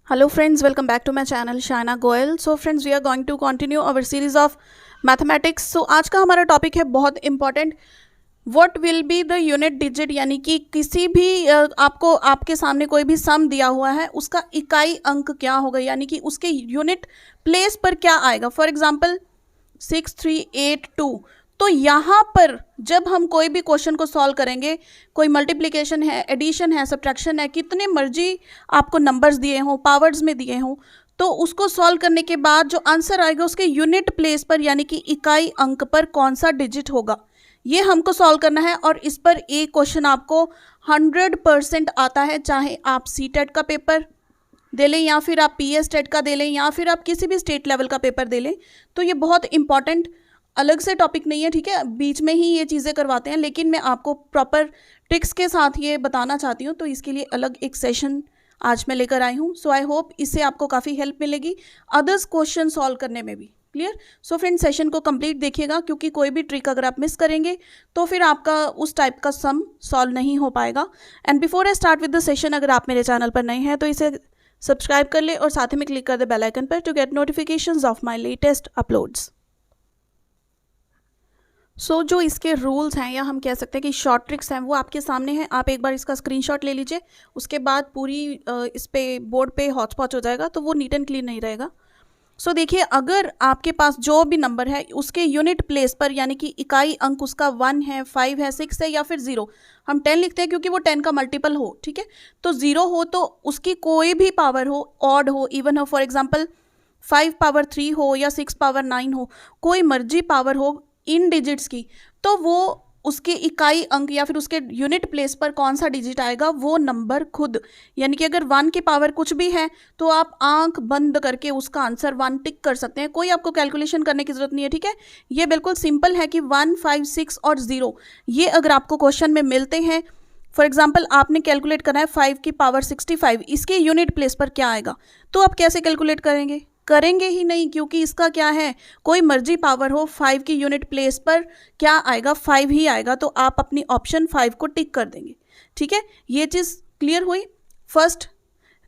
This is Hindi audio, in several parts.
Hello friends, welcome back to my channel Shaina Goel. So friends, we are going to continue our series of mathematics. So आज का हमारा टॉपिक है बहुत important, what will be the unit digit, यानी कि किसी भी आपको आपके सामने कोई भी सम दिया हुआ है उसका इकाई अंक क्या होगा, यानी कि उसके यूनिट प्लेस पर क्या आएगा. For example 6382. तो यहाँ पर जब हम कोई भी क्वेश्चन को सॉल्व करेंगे, कोई मल्टीप्लिकेशन है, एडिशन है, सब्ट्रैक्शन है, कितने मर्जी आपको नंबर्स दिए हों, पावर्स में दिए हों, तो उसको सॉल्व करने के बाद जो आंसर आएगा उसके यूनिट प्लेस पर यानी कि इकाई अंक पर कौन सा डिजिट होगा, ये हमको सॉल्व करना है. और इस पर एक क्वेश्चन आपको 100% आता है, चाहे आप CTET का पेपर दे लें या फिर आप PS टेट का दे लें या फिर आप किसी भी स्टेट लेवल का पेपर दे लें. तो ये बहुत इंपॉर्टेंट अलग से टॉपिक नहीं है, ठीक है, बीच में ही ये चीज़ें करवाते हैं, लेकिन मैं आपको प्रॉपर ट्रिक्स के साथ ये बताना चाहती हूँ, तो इसके लिए अलग एक सेशन आज मैं लेकर आई हूँ. सो आई होप इससे आपको काफ़ी हेल्प मिलेगी अदर्स क्वेश्चन सॉल्व करने में भी. क्लियर? सो फ्रेंड, सेशन को कंप्लीट देखिएगा, क्योंकि कोई भी ट्रिक अगर आप मिस करेंगे तो फिर आपका उस टाइप का सम सॉल्व नहीं हो पाएगा. And before I start with the session, अगर आप मेरे चैनल पर नए हैं तो इसे सब्सक्राइब कर ले और साथ ही में क्लिक कर दे बेल आइकन पर to get notifications of my latest uploads. So जो इसके रूल्स हैं या हम कह सकते हैं कि शॉर्ट ट्रिक्स हैं वो आपके सामने हैं. आप एक बार इसका स्क्रीनशॉट ले लीजिए, उसके बाद पूरी इस पे बोर्ड पे हॉच पॉच हो जाएगा, तो वो नीट एंड क्लीन नहीं रहेगा. सो देखिए, अगर आपके पास जो भी नंबर है उसके यूनिट प्लेस पर यानी कि इकाई अंक उसका 1 है, 5 है, 6 है या फिर 0, हम 10 लिखते हैं क्योंकि वो 10 का मल्टीपल हो, ठीक है. तो 0 हो तो उसकी कोई भी पावर हो, ऑड हो, इवन हो, फॉर एग्जाम्पल 5 पावर 3 हो या 6 पावर 9 हो, कोई मर्जी पावर हो इन डिजिट्स की, तो वो उसके इकाई अंक या फिर उसके यूनिट प्लेस पर कौन सा डिजिट आएगा वो नंबर खुद, यानी कि अगर 1 की पावर कुछ भी है तो आप आंख बंद करके उसका आंसर 1 टिक कर सकते हैं. कोई आपको कैलकुलेशन करने की जरूरत नहीं है, ठीक है. ये बिल्कुल सिंपल है कि 1, 5, 6 और 0 ये अगर आपको क्वेश्चन में मिलते हैं, फॉर एग्जाम्पल आपने कैलकुलेट करना है 5 की पावर 65, इसके यूनिट प्लेस पर क्या आएगा, तो आप कैसे कैलकुलेट करेंगे ही नहीं, क्योंकि इसका क्या है, कोई मर्जी पावर हो, 5 की यूनिट प्लेस पर क्या आएगा, 5 ही आएगा, तो आप अपनी ऑप्शन 5 को टिक कर देंगे. ठीक है, ये चीज़ क्लियर हुई फर्स्ट.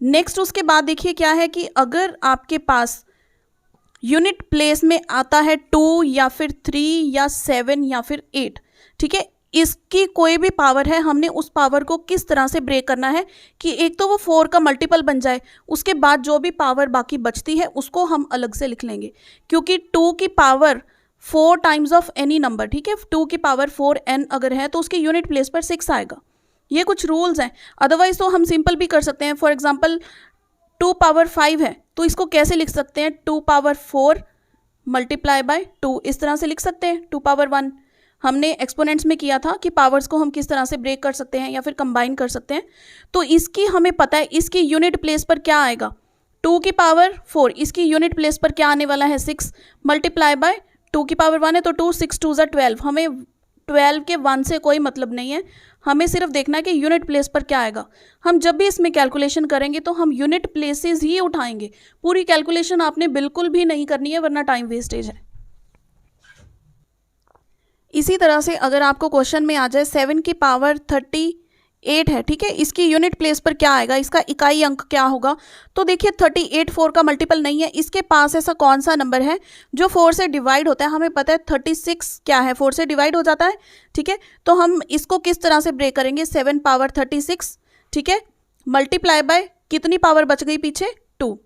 नेक्स्ट उसके बाद देखिए क्या है कि अगर आपके पास यूनिट प्लेस में आता है 2 या फिर 3 या 7 या फिर 8, ठीक है, इसकी कोई भी पावर है, हमने उस पावर को किस तरह से ब्रेक करना है कि एक तो वो 4 का मल्टीपल बन जाए, उसके बाद जो भी पावर बाकी बचती है उसको हम अलग से लिख लेंगे, क्योंकि 2 की power 4 times of any number, ठीक है, 2 की पावर 4n अगर है तो उसके यूनिट प्लेस पर 6 आएगा. ये कुछ रूल्स हैं. अदरवाइज तो हम सिंपल भी कर सकते हैं. फॉर एग्जाम्पल 2 पावर 5 है तो इसको कैसे लिख सकते हैं, 2 पावर 4 मल्टीप्लाई बाय 2, इस तरह से लिख सकते हैं. 2 पावर 1 हमने एक्सपोनेंट्स में किया था कि पावर्स को हम किस तरह से ब्रेक कर सकते हैं या फिर कंबाइन कर सकते हैं. तो इसकी हमें पता है, इसकी यूनिट प्लेस पर क्या आएगा, 2 की पावर 4, इसकी यूनिट प्लेस पर क्या आने वाला है 6 मल्टीप्लाई बाय 2 की पावर 1 है तो 2, 6 2 12. हमें 12 के 1 से कोई मतलब नहीं है, हमें सिर्फ देखना है कि यूनिट प्लेस पर क्या आएगा. हम जब भी इसमें कैलकुलेशन करेंगे तो हम यूनिट प्लेसेस ही उठाएंगे, पूरी कैलकुलेशन आपने बिल्कुल भी नहीं करनी है, वरना टाइम वेस्टेज है. इसी तरह से अगर आपको क्वेश्चन में आ जाए 7 की पावर 38 है, ठीक है, इसकी यूनिट प्लेस पर क्या आएगा, इसका इकाई अंक क्या होगा, तो देखिए 38 4 का मल्टीपल नहीं है, इसके पास ऐसा कौन सा नंबर है जो 4 से डिवाइड होता है. हमें पता है 36 क्या है, 4 से डिवाइड हो जाता है, ठीक है. तो हम इसको किस तरह से ब्रेक करेंगे, 7 पावर 36, ठीक है, मल्टीप्लाई बाय कितनी पावर बच गई पीछे, 2.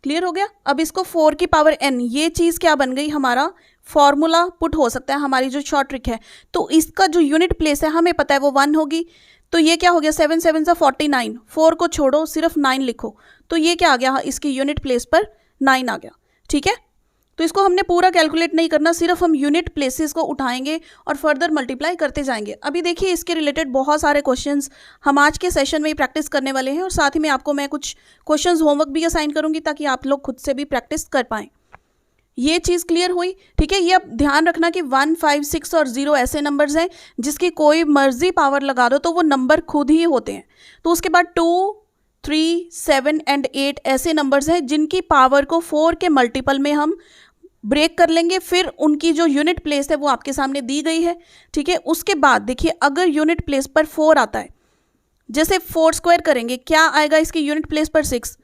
क्लियर हो गया. अब इसको 4 की पावर n, ये चीज़ क्या बन गई, हमारा फॉर्मूला पुट हो सकता है, हमारी जो शॉर्ट ट्रिक है. तो इसका जो यूनिट प्लेस है हमें पता है वो 1 होगी, तो ये क्या हो गया, 7 7 सा 49, 4 को छोड़ो सिर्फ 9 लिखो, तो ये क्या आ गया, इसकी यूनिट प्लेस पर 9 आ गया. ठीक है, तो इसको हमने पूरा कैलकुलेट नहीं करना, सिर्फ हम यूनिट प्लेसेस को उठाएंगे और फर्दर मल्टीप्लाई करते जाएंगे. अभी देखिए इसके रिलेटेड बहुत सारे क्वेश्चंस हम आज के सेशन में ही प्रैक्टिस करने वाले हैं, और साथ ही में आपको मैं कुछ क्वेश्चंस होमवर्क भी असाइन करूंगी ताकि आप लोग खुद से भी प्रैक्टिस कर पाएँ. ये चीज़ क्लियर हुई, ठीक है. ये अब ध्यान रखना कि 1, 5, 6 और 0 ऐसे नंबर्स हैं जिसकी कोई मर्जी पावर लगा दो तो वो नंबर खुद ही होते हैं. तो उसके बाद 2, 3, 7 एंड 8 ऐसे नंबर्स हैं जिनकी पावर को 4 के मल्टीपल में हम ब्रेक कर लेंगे, फिर उनकी जो यूनिट प्लेस है वो आपके सामने दी गई है, ठीक है. उसके बाद देखिए अगर यूनिट प्लेस पर 4 आता है, जैसे 4 स्क्वायर करेंगे क्या आएगा इसकी यूनिट प्लेस पर 6,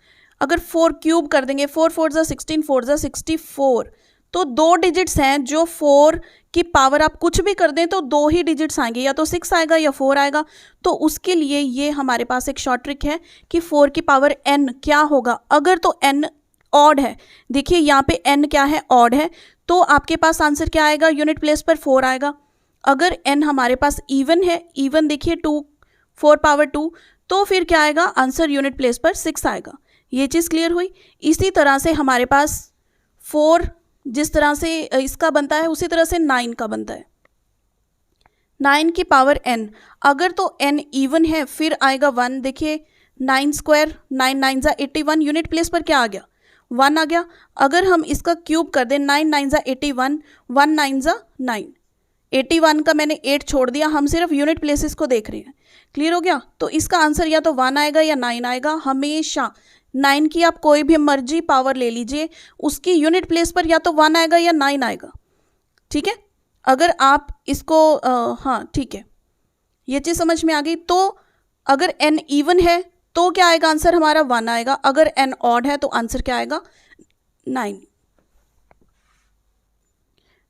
अगर 4 क्यूब कर देंगे, 4 4 जा 16, 4 जा 64, तो 2 डिजिट्स हैं जो 4 की पावर आप कुछ भी कर दें तो 2 ही डिजिट्स आएंगे, या तो 6 आएगा या 4 आएगा। तो उसके लिए ये हमारे पास एक शॉर्ट ट्रिक है कि 4 की पावर n क्या होगा। अगर तो n ऑड है, देखिए यहाँ पे n क्या है, ऑड है, तो आपके पास आंसर क्या आएगा, यूनिट प्लेस पर 4 आएगा। अगर n हमारे पास इवन है, इवन देखिए 2, 4 पावर 2, तो फिर क्या आएगा, आंसर यूनिट प्लेस पर 6 आएगा। ये चीज़ क्लियर हुई। इसी तरह से हमारे पास 4 जिस तरह से इसका बनता है उसी तरह से 9 का बनता है। 9 की पावर n, अगर तो n इवन है फिर आएगा 1। देखिए 9 स्क्वायर, 9 9 जा 81, यूनिट प्लेस पर क्या आ गया, 1 आ गया। अगर हम इसका क्यूब कर दें, 9 9 जा 81, 1 9 जा 9, 81 का मैंने 8 छोड़ दिया, हम सिर्फ यूनिट प्लेसेस को देख रहे हैं। क्लियर हो गया। तो इसका आंसर या तो 1 आएगा या 9 आएगा। हमेशा 9 की आप कोई भी मर्जी पावर ले लीजिए, उसकी यूनिट प्लेस पर या तो 1 आएगा या 9 आएगा। ठीक है, अगर आप इसको हाँ ठीक है, ये चीज़ समझ में आ गई। तो अगर n इवन है तो क्या आएगा, आंसर हमारा 1 आएगा। अगर n ऑड है तो आंसर क्या आएगा, 9।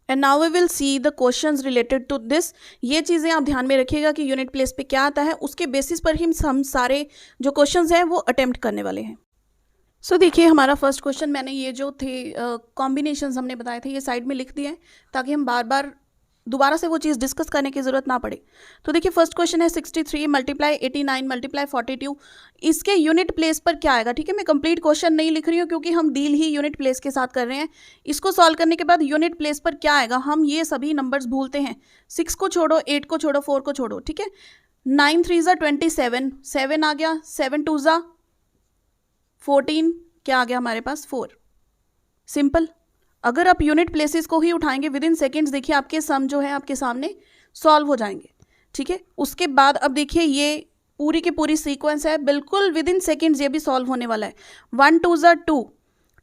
And now we will see the questions related to this. ये चीज़ें आप ध्यान में रखिएगा कि यूनिट प्लेस पे क्या आता है, उसके बेसिस पर ही हम सारे जो क्वेश्चंस हैं वो अटेम्प्ट करने वाले हैं। सो देखिए हमारा फर्स्ट क्वेश्चन, मैंने ये जो थे कॉम्बिनेशंस हमने बताए थे ये साइड में लिख दिए हैं ताकि हम बार बार दोबारा से वो चीज़ डिस्कस करने की ज़रूरत ना पड़े। तो देखिए फर्स्ट क्वेश्चन है 63 मल्टीप्लाई 89 मल्टीप्लाई 42, इसके यूनिट प्लेस पर क्या आएगा। ठीक है, मैं कंप्लीट क्वेश्चन नहीं लिख रही हूँ क्योंकि हम डील ही यूनिट प्लेस के साथ कर रहे हैं। इसको सॉल्व करने के बाद यूनिट प्लेस पर क्या आएगा, हम ये सभी नंबर्स भूलते हैं। 6 को छोड़ो, 8 को छोड़ो, 4 को छोड़ो। ठीक है, 9 3 जा 27, 7 आ गया, 7 2 जा 14, क्या आ गया हमारे पास, 4। सिंपल। अगर आप यूनिट प्लेसेस को ही उठाएंगे विद इन सेकेंड्स, देखिए आपके सम जो है आपके सामने सॉल्व हो जाएंगे। ठीक है, उसके बाद अब देखिए ये पूरी की पूरी सीक्वेंस है, बिल्कुल विद इन सेकेंड्स ये भी सॉल्व होने वाला है। 1 2 जा 2,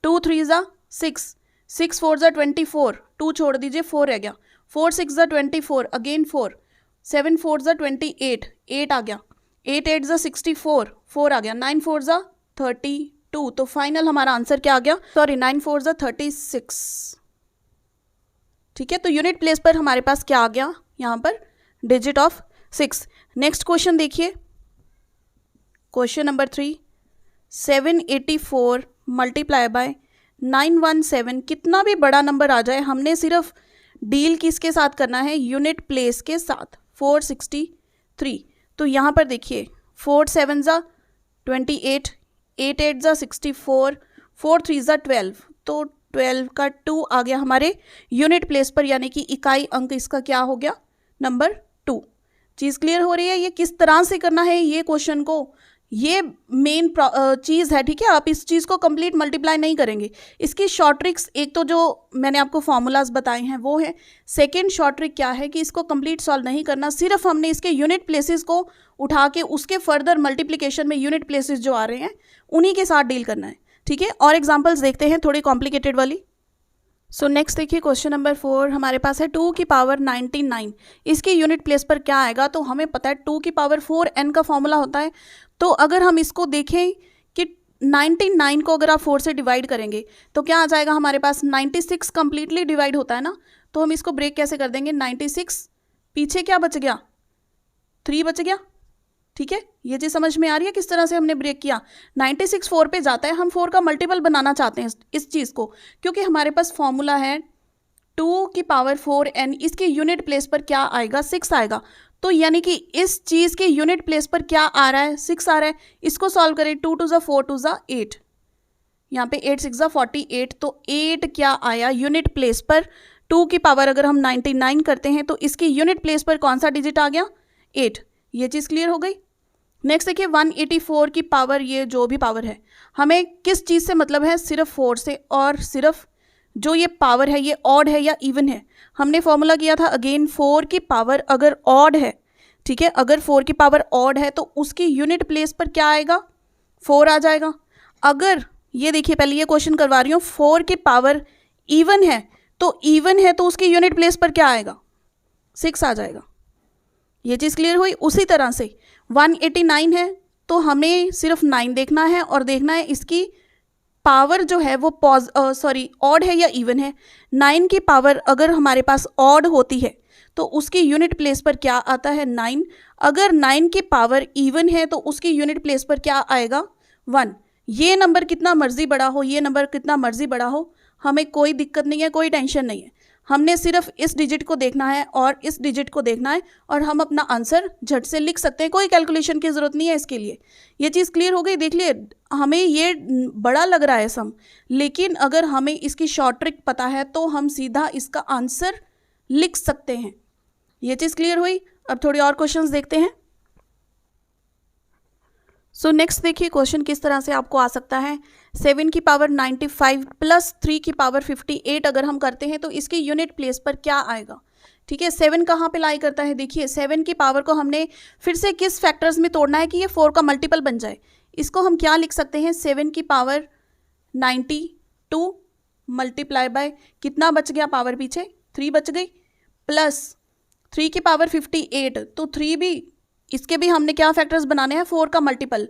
2 3 जा 6, 6 4 जा 24, 2 छोड़ दीजिए 4 रह गया, 4 6 जा 24, अगेन 4, 7 4 जा 28, 8 आ गया, 8 8 जा 64, 4 आ गया, 9 4 जा 32। तो फाइनल हमारा आंसर क्या आ गया, सॉरी 9 4 जा 36। ठीक है, तो यूनिट प्लेस पर हमारे पास क्या आ गया, यहाँ पर डिजिट ऑफ 6। नेक्स्ट क्वेश्चन देखिए, क्वेश्चन नंबर 3, 784 मल्टीप्लाई बाय 917, कितना भी बड़ा नंबर आ जाए हमने सिर्फ डील किसके साथ करना है, यूनिट प्लेस के साथ। 463, तो यहाँ पर देखिए 4 7 जा 28, 8 8 जा 64, 4 3 जा 12, तो 12 का 2 आ गया हमारे यूनिट प्लेस पर, यानी कि इकाई अंक इसका क्या हो गया, नंबर 2। चीज़ क्लियर हो रही है, ये किस तरह से करना है ये क्वेश्चन को, ये मेन चीज़ है। ठीक है, आप इस चीज़ को कंप्लीट मल्टीप्लाई नहीं करेंगे। इसकी शॉर्ट ट्रिक्स, एक तो जो मैंने आपको फॉर्मूलाज बताए हैं वो है, सेकेंड शॉर्ट ट्रिक क्या है कि इसको कंप्लीट सॉल्व नहीं करना, सिर्फ हमने इसके यूनिट प्लेसेस को उठा के उसके फर्दर मल्टीप्लिकेशन में यूनिट प्लेसेस जो आ रहे हैं उन्हीं के साथ डील करना है। ठीक है, और एग्जाम्पल्स देखते हैं थोड़ी कॉम्प्लिकेटेड वाली। सो नेक्स्ट देखिए क्वेश्चन नंबर 4 हमारे पास है 2 की पावर 99, इसके यूनिट प्लेस पर क्या आएगा। तो हमें पता है 2 की पावर 4n का फॉर्मूला होता है। तो अगर हम इसको देखें कि 99 को अगर आप 4 से डिवाइड करेंगे तो क्या आ जाएगा हमारे पास, 96 कंप्लीटली डिवाइड होता है ना, तो हम इसको ब्रेक कैसे कर देंगे, 96 पीछे क्या बच गया, 3 बच गया। ठीक है, ये चीज़ समझ में आ रही है किस तरह से हमने ब्रेक किया। 96 4 पे जाता है, हम 4 का मल्टीपल बनाना चाहते हैं इस चीज़ को, क्योंकि हमारे पास फॉर्मूला है 2 की पावर 4n, इसके यूनिट प्लेस पर क्या आएगा, 6 आएगा। तो यानी कि इस चीज़ के यूनिट प्लेस पर क्या आ रहा है, 6 आ रहा है। इसको सॉल्व करें, 2 2 जा 4 2 जा 8, यहाँ पे 8 6 जा 48, तो 8 क्या आया यूनिट प्लेस पर। 2 की पावर अगर हम 99 करते हैं तो इसकी यूनिट प्लेस पर कौन सा डिजिट आ गया, 8। ये चीज़ क्लियर हो गई। नेक्स्ट देखिए 184 की पावर, ये जो भी पावर है हमें किस चीज़ से मतलब है, सिर्फ 4 से, और सिर्फ जो ये पावर है ये ऑड है या इवन है। हमने फॉर्मूला किया था अगेन, 4 की पावर अगर ऑड है, ठीक है, अगर 4 की पावर ऑड है तो उसकी यूनिट प्लेस पर क्या आएगा, 4 आ जाएगा। अगर ये देखिए पहले ये क्वेश्चन करवा रही हूँ, 4 की पावर इवन है तो उसकी यूनिट प्लेस पर क्या आएगा, 6 आ जाएगा। ये चीज़ क्लियर हुई। उसी तरह से 189 है तो हमें सिर्फ 9 देखना है और देखना है इसकी पावर जो है वो ऑड है या इवन है। 9 की पावर अगर हमारे पास ऑड होती है तो उसकी यूनिट प्लेस पर क्या आता है 9। अगर 9 की पावर इवन है तो उसकी यूनिट प्लेस पर क्या आएगा 1। ये नंबर कितना मर्जी बड़ा हो, ये नंबर कितना मर्जी बड़ा हो, हमें कोई दिक्कत नहीं है, कोई टेंशन नहीं है। हमने सिर्फ इस डिजिट को देखना है और इस डिजिट को देखना है और हम अपना आंसर झट से लिख सकते हैं, कोई कैलकुलेशन की ज़रूरत नहीं है इसके लिए। ये चीज़ क्लियर हो गई। देख लिए, हमें ये बड़ा लग रहा है सम, लेकिन अगर हमें इसकी शॉर्ट ट्रिक पता है तो हम सीधा इसका आंसर लिख सकते हैं। ये चीज़ क्लियर हुई। अब थोड़ी और क्वेश्चंस देखते हैं। सो नेक्स्ट देखिए क्वेश्चन किस तरह से आपको आ सकता है। 7 की पावर 95 प्लस 3 की पावर 58 अगर हम करते हैं तो इसकी यूनिट प्लेस पर क्या आएगा। ठीक है, 7 कहाँ पे लाई करता है। देखिए 7 की पावर को हमने फिर से किस फैक्टर्स में तोड़ना है कि ये 4 का मल्टीपल बन जाए। इसको हम क्या लिख सकते हैं, 7 की पावर 92 मल्टीप्लाई बाय कितना बच गया पावर पीछे 3 बच गई, प्लस 3 की पावर 58 तो 3 भी, इसके भी हमने क्या फैक्टर्स बनाने हैं 4 का मल्टीपल।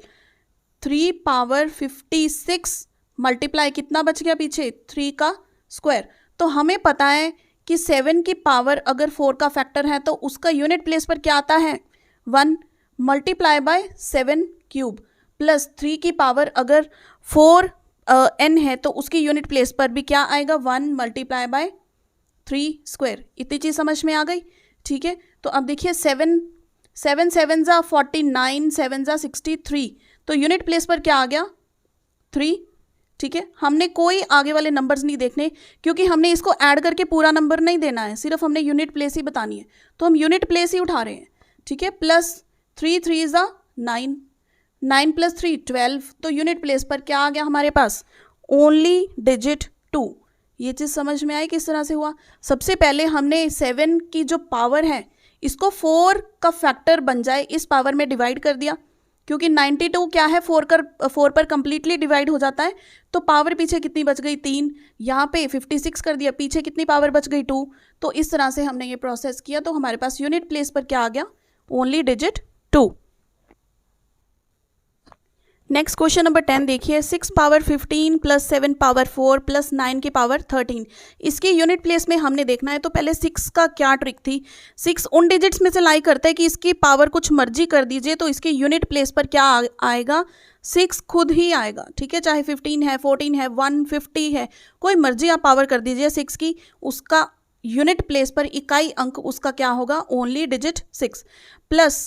3 पावर 56 मल्टीप्लाई कितना बच गया पीछे 3 का स्क्वायर। तो हमें पता है कि 7 की पावर अगर 4 का फैक्टर है तो उसका यूनिट प्लेस पर क्या आता है 1 मल्टीप्लाई बाय 7 क्यूब, प्लस 3 की पावर अगर 4 n है तो उसकी यूनिट प्लेस पर भी क्या आएगा 1 मल्टीप्लाई बाय 3 स्क्वायर। इतनी चीज़ समझ में आ गई। ठीक है, तो अब देखिए 7 7 जा 49, 7 जा 63, तो यूनिट प्लेस पर क्या आ गया 3। ठीक है, हमने कोई आगे वाले नंबर्स नहीं देखने क्योंकि हमने इसको ऐड करके पूरा नंबर नहीं देना है, सिर्फ हमने यूनिट प्लेस ही बतानी है, तो हम यूनिट प्लेस ही उठा रहे हैं। ठीक है, प्लस 3 3 जा 9, 9 प्लस 3 12, तो यूनिट प्लेस पर क्या आ गया हमारे पास ओनली डिजिट 2। ये चीज़ समझ में आई किस तरह से हुआ। सबसे पहले हमने 7 की जो पावर है इसको 4 का फैक्टर बन जाए इस पावर में डिवाइड कर दिया, क्योंकि 92 क्या है 4 पर कंप्लीटली डिवाइड हो जाता है, तो पावर पीछे कितनी बच गई 3, यहाँ पे 56 कर दिया, पीछे कितनी पावर बच गई 2। तो इस तरह से हमने ये प्रोसेस किया, तो हमारे पास यूनिट प्लेस पर क्या आ गया only digit 2। Next question number 10 देखिए, 6 पावर 15 प्लस 7 पावर 4 प्लस 9 की पावर 13, इसकी यूनिट प्लेस में हमने देखना है। तो पहले 6 का क्या ट्रिक थी, 6 उन डिजिट्स में से लाई करता है कि इसकी पावर कुछ मर्जी कर दीजिए तो इसकी यूनिट प्लेस पर क्या आएगा 6 खुद ही आएगा। ठीक है, चाहे 15 है 14 है 150 है, कोई मर्जी आप पावर कर दीजिए 6 की, उसका यूनिट प्लेस पर इकाई अंक उसका क्या होगा ओनली डिजिट 6। प्लस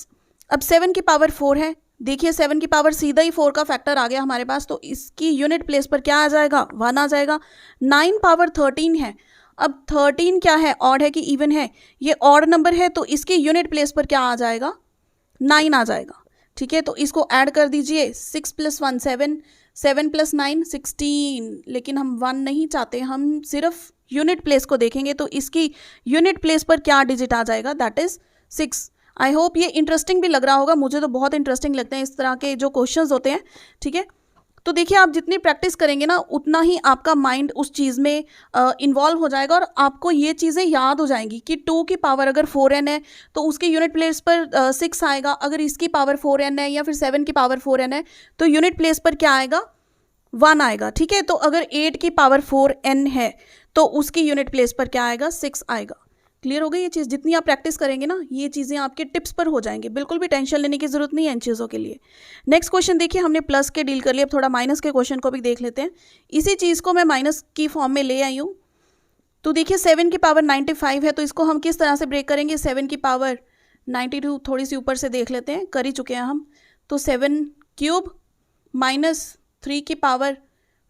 अब 7 की पावर 4 है, देखिए 7 की पावर सीधा ही 4 का फैक्टर आ गया हमारे पास, तो इसकी यूनिट प्लेस पर क्या आ जाएगा 1 आ जाएगा। 9 पावर 13 है, अब 13 क्या है ऑड है कि इवन है, ये ऑड नंबर है, तो इसकी यूनिट प्लेस पर क्या आ जाएगा 9 आ जाएगा। ठीक है, तो इसको ऐड कर दीजिए, 6 प्लस 1 7, 7 प्लस 9 16, लेकिन हम 1 नहीं चाहते, हम सिर्फ यूनिट प्लेस को देखेंगे, तो इसकी यूनिट प्लेस पर क्या डिजिट आ जाएगा दैट इज 6। आई होप ये इंटरेस्टिंग भी लग रहा होगा, मुझे तो बहुत इंटरेस्टिंग लगते हैं इस तरह के जो क्वेश्चंस होते हैं। ठीक है, तो देखिए आप जितनी प्रैक्टिस करेंगे ना उतना ही आपका माइंड उस चीज़ में इन्वॉल्व हो जाएगा और आपको ये चीज़ें याद हो जाएंगी कि 2 की पावर अगर 4n है तो उसकी यूनिट प्लेस पर 6 आएगा, अगर इसकी पावर 4n है या फिर 7 की पावर 4n है तो यूनिट प्लेस पर क्या आएगा 1 आएगा। ठीक है, तो अगर 8 की पावर 4n है तो उसकी यूनिट प्लेस पर क्या आएगा 6 आएगा। क्लियर हो गई ये चीज़, जितनी आप प्रैक्टिस करेंगे ना ये चीज़ें आपके टिप्स पर हो जाएंगे, बिल्कुल भी टेंशन लेने की जरूरत नहीं है इन चीज़ों के लिए। नेक्स्ट क्वेश्चन देखिए, हमने प्लस के डील कर लिया, अब थोड़ा माइनस के क्वेश्चन को भी देख लेते हैं। इसी चीज़ को मैं माइनस की फॉर्म में ले आई हूँ। तो देखिए 7 की पावर 95 है, तो इसको हम किस तरह से ब्रेक करेंगे, 7 की पावर 92 थोड़ी सी ऊपर से देख लेते हैं, कर ही चुके हैं हम, तो 7 क्यूब माइनस 3 की पावर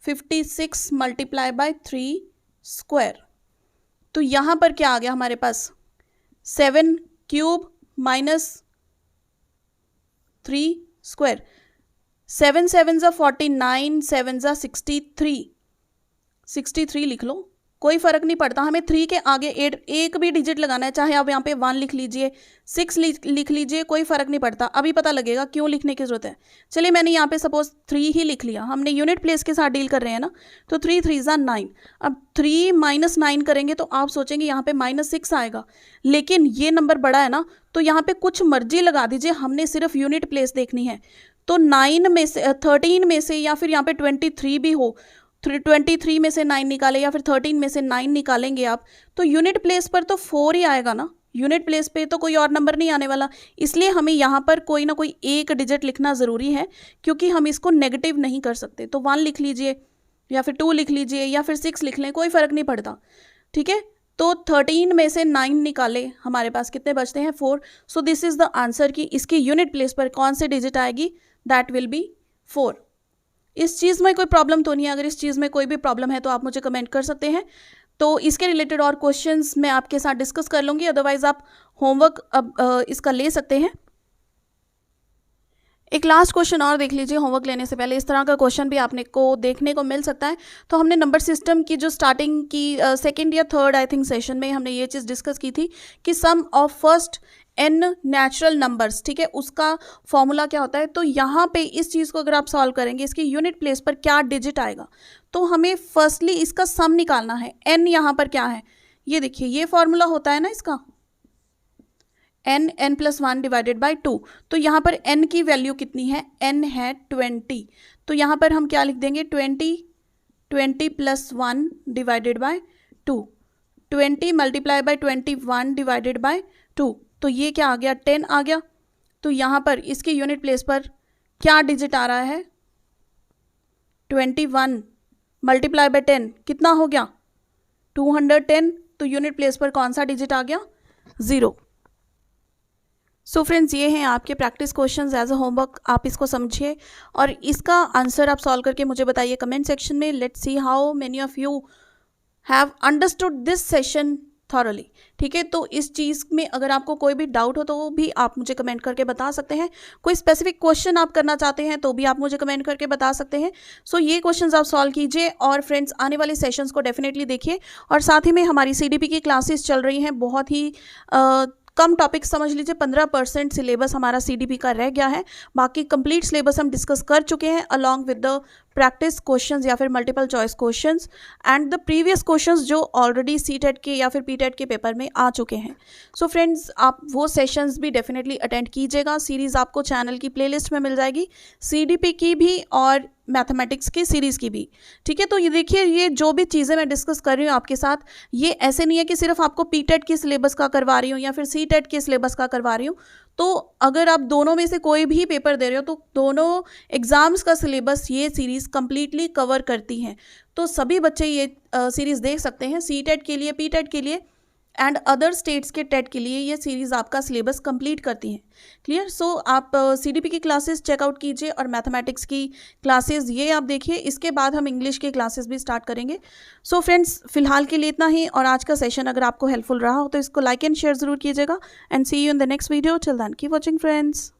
56 मल्टीप्लाई बाय 3 स्क्वायर। तो यहाँ पर क्या आ गया हमारे पास 7 क्यूब माइनस 3 स्क्वायर, 7 7 जा 49, 7 जा 63 लिख लो, कोई फ़र्क नहीं पड़ता, हमें 3 के आगे 8 एक भी डिजिट लगाना है, चाहे आप यहाँ पे 1 लिख लीजिए 6 लिख लीजिए, कोई फ़र्क नहीं पड़ता। अभी पता लगेगा क्यों लिखने की ज़रूरत है। चलिए मैंने यहाँ पे सपोज 3 ही लिख लिया, हमने यूनिट प्लेस के साथ डील कर रहे हैं ना, तो 3 3 जा 9, अब 3 माइनस 9 करेंगे तो आप सोचेंगे यहाँ पे -6 आएगा, लेकिन ये नंबर बड़ा है ना, तो यहाँ पे कुछ मर्जी लगा दीजिए, हमने सिर्फ यूनिट प्लेस देखनी है। तो 9 में से 13 में से या फिर यहाँ पे 23 भी हो, 23 में से 9 निकाले या फिर 13 में से 9 निकालेंगे आप, तो यूनिट प्लेस पर तो 4 ही आएगा ना, यूनिट प्लेस पे तो कोई और नंबर नहीं आने वाला। इसलिए हमें यहाँ पर कोई ना कोई एक डिजिट लिखना ज़रूरी है, क्योंकि हम इसको नेगेटिव नहीं कर सकते। तो 1 लिख लीजिए या फिर 2 लिख लीजिए या फिर 6 लिख लें, कोई फ़र्क नहीं पड़ता, ठीक है। तो 13 में से 9 निकाले, हमारे पास कितने बचते हैं 4। So this is the answer कि इसकी यूनिट प्लेस पर कौन से डिजिट आएगी, दैट विल बी 4। इस चीज़ में कोई प्रॉब्लम तो नहीं है? अगर इस चीज़ में कोई भी प्रॉब्लम है तो आप मुझे कमेंट कर सकते हैं, तो इसके रिलेटेड और क्वेश्चंस मैं आपके साथ डिस्कस कर लूँगी। अदरवाइज़ आप होमवर्क अब इसका ले सकते हैं। एक लास्ट क्वेश्चन और देख लीजिए होमवर्क लेने से पहले, इस तरह का क्वेश्चन भी आपने को देखने को मिल सकता है। तो हमने नंबर सिस्टम की जो स्टार्टिंग की सेकेंड या थर्ड आई थिंक सेशन में हमने ये चीज़ डिस्कस की थी कि sum of first n natural numbers, ठीक है, उसका फॉर्मूला क्या होता है। तो यहाँ पे इस चीज़ को अगर आप सॉल्व करेंगे, इसकी यूनिट प्लेस पर क्या डिजिट आएगा, तो हमें फर्स्टली इसका सम निकालना है। n यहाँ पर क्या है, ये देखिए, ये फॉर्मूला होता है ना इसका, n प्लस 1 डिवाइडेड बाई 2। तो यहाँ पर n की वैल्यू कितनी है, n है 20। तो यहाँ पर हम क्या लिख देंगे, 20 plus 1 divided by 2, 20 multiply by 21 divided by 2। तो ये क्या आ गया, 10 आ गया। तो यहाँ पर इसकी यूनिट प्लेस पर क्या डिजिट आ रहा है, 21 मल्टीप्लाई बाई 10 कितना हो गया, 210। तो यूनिट प्लेस पर कौन सा डिजिट आ गया, 0। सो फ्रेंड्स, ये हैं आपके practice questions as a homework, आप इसको समझिए और इसका आंसर आप सॉल्व करके मुझे बताइए कमेंट सेक्शन में। Let's see how many of you have understood this session thoroughly, ठीक है। तो इस चीज़ में अगर आपको कोई भी डाउट हो तो वो भी आप मुझे कमेंट करके बता सकते हैं। कोई स्पेसिफिक क्वेश्चन आप करना चाहते हैं तो भी आप मुझे कमेंट करके बता सकते हैं। सो ये क्वेश्चंस आप सॉल्व कीजिए और फ्रेंड्स आने वाले सेशंस को डेफिनेटली देखिए। और साथ ही में हमारी CDP की क्लासेस चल रही हैं, बहुत ही कम टॉपिक समझ लीजिए, 15% सिलेबस हमारा CDP का रह गया है। बाकी कंप्लीट सिलेबस हम डिस्कस कर चुके हैं along with the practice questions या फिर multiple choice questions and the previous questions जो ऑलरेडी CTET के या फिर PTET के पेपर में आ चुके हैं। सो फ्रेंड्स, आप वो सेशंस भी डेफिनेटली अटेंड कीजिएगा। सीरीज़ आपको चैनल की प्लेलिस्ट में मिल जाएगी, CDP की भी और मैथमेटिक्स की सीरीज़ की भी, ठीक है। तो ये देखिए, ये जो भी चीज़ें मैं डिस्कस कर रही हूँ आपके साथ, ये ऐसे नहीं है कि सिर्फ आपको PTET के सिलेबस का करवा रही हूँ या फिर CTET के सिलेबस का करवा रही हूँ। तो अगर आप दोनों में से कोई भी पेपर दे रहे हो तो दोनों एग्ज़ाम्स का सिलेबस ये सीरीज़ कम्प्लीटली कवर करती हैं। तो सभी बच्चे ये सीरीज़ देख सकते हैं, CTET के लिए, PTET के लिए एंड अदर स्टेट्स के टेट के लिए ये सीरीज़ आपका सिलेबस कंप्लीट करती हैं। क्लियर? सो आप CDP की क्लासेस चेकआउट कीजिए और मैथमेटिक्स की क्लासेस ये आप देखिए। इसके बाद हम इंग्लिश के क्लासेस भी स्टार्ट करेंगे। सो फ्रेंड्स, फिलहाल के लिए इतना ही। और आज का सेशन अगर आपको हेल्पफुल रहा हो तो इसको लाइक एंड शेयर ज़रूर कीजिएगा and see you in the next video. Till then keep watching friends.